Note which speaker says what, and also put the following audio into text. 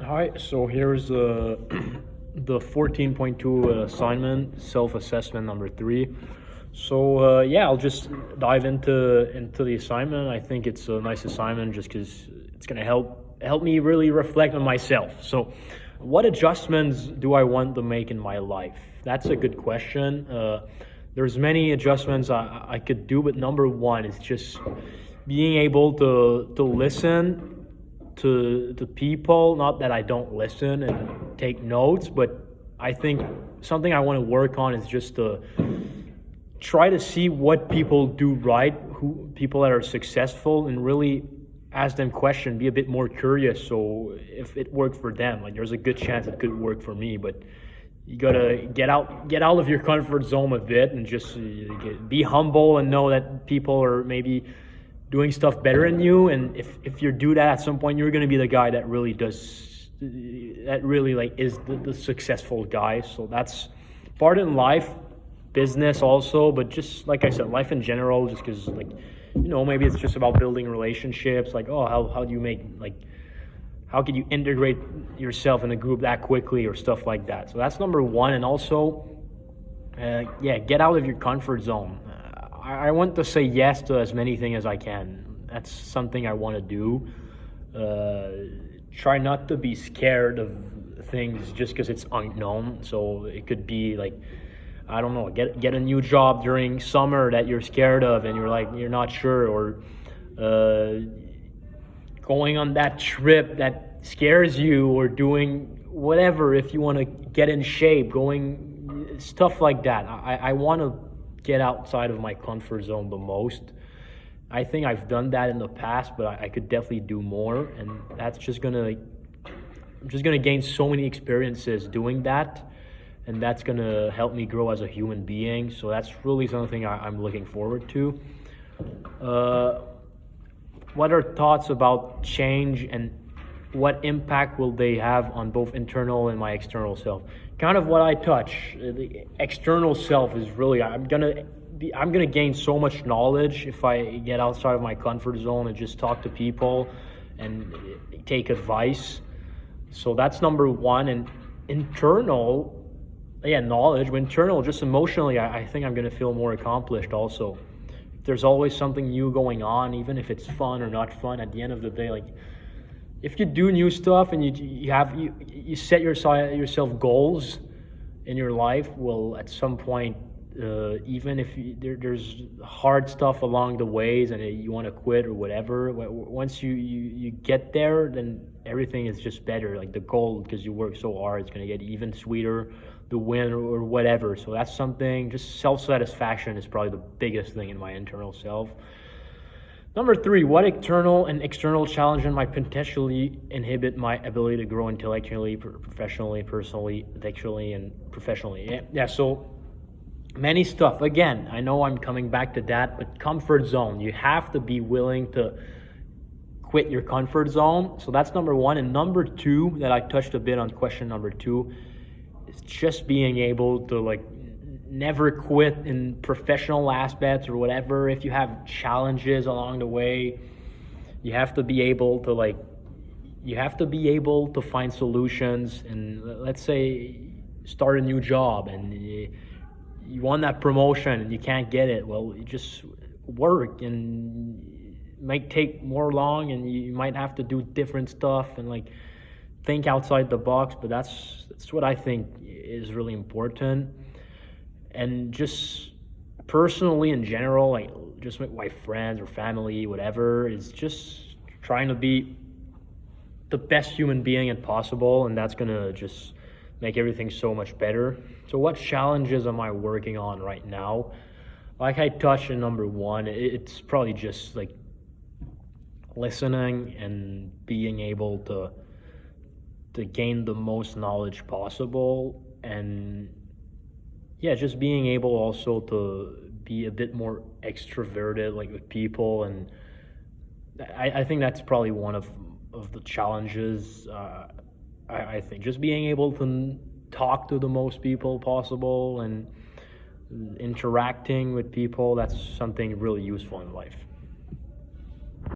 Speaker 1: Hi, so here's the 14.2 assignment, self-assessment number 3. So yeah, I'll just dive into the assignment. I think it's a nice assignment just because it's gonna help me really reflect on myself. So, what adjustments do I want to make in my life? That's a good question. There's many adjustments I could do, but number one is just being able to listen to people. Not that I don't listen and take notes, but I think something I want to work on is just to try to see what people do right, who people that are successful, and really ask them questions, be a bit more curious. So if it worked for them, like there's a good chance it could work for me. But you gotta get out of your comfort zone a bit and just be humble and know that people are maybe doing stuff better than you. And if you do that, at some point you're gonna be the guy that really does, that really like is the successful guy. So that's part in life, business also, but just like I said, life in general, just because like, maybe it's just about building relationships. Like, oh, how do you make, like, how can you integrate yourself in a group that quickly or stuff like that. So that's number one. And also, get out of your comfort zone. I want to say yes to as many things as I can. That's something I want to do. Try not to be scared of things just because it's unknown. So it could be like, I don't know, get a new job during summer that you're scared of and you're not sure, or going on that trip that scares you, or doing whatever if you want to get in shape, going stuff like that. I want to get outside of my comfort zone the most. I think I've done that in the past, but I could definitely do more, and that's I'm just gonna gain so many experiences doing that, and that's gonna help me grow as a human being. So that's really something I'm looking forward to. What are thoughts about change, and what impact will they have on both internal and my external self? Kind of what I touch. The external self is really, I'm gonna gain so much knowledge if I get outside of my comfort zone and just talk to people and take advice. So that's number one. And internal, knowledge, but internal, just emotionally, I think I'm gonna feel more accomplished also. There's always something new going on, even if it's fun or not fun. At the end of the day, like, if you do new stuff and you set yourself goals in your life, well, at some point, even if there's hard stuff along the ways and you want to quit or whatever, once you get there, then everything is just better. Like the goal, because you work so hard, it's going to get even sweeter, the win or whatever. So that's something. Just self-satisfaction is probably the biggest thing in my internal self. Number 3, what internal and external challenges might potentially inhibit my ability to grow intellectually, professionally, personally, intellectually, and professionally? Yeah, so many stuff. Again, I know I'm coming back to that, but comfort zone. You have to be willing to quit your comfort zone. So that's number 1. And number 2, that I touched a bit on question number 2, is just being able to, like, never quit in professional aspects or whatever. If you have challenges along the way, you have to be able to find solutions. And let's say start a new job and you want that promotion and you can't get it. Well, you just work, and it might take more long, and you might have to do different stuff and like think outside the box. But that's what I think is really important. And just personally, in general, like just with my friends or family, whatever, is just trying to be the best human being possible, and that's gonna just make everything so much better. So what challenges am I working on right now? Like I touched in number 1, it's probably just like listening and being able to gain the most knowledge possible, and just being able also to be a bit more extroverted, like with people. And I think that's probably one of the challenges. I think just being able to talk to the most people possible and interacting with people, that's something really useful in life.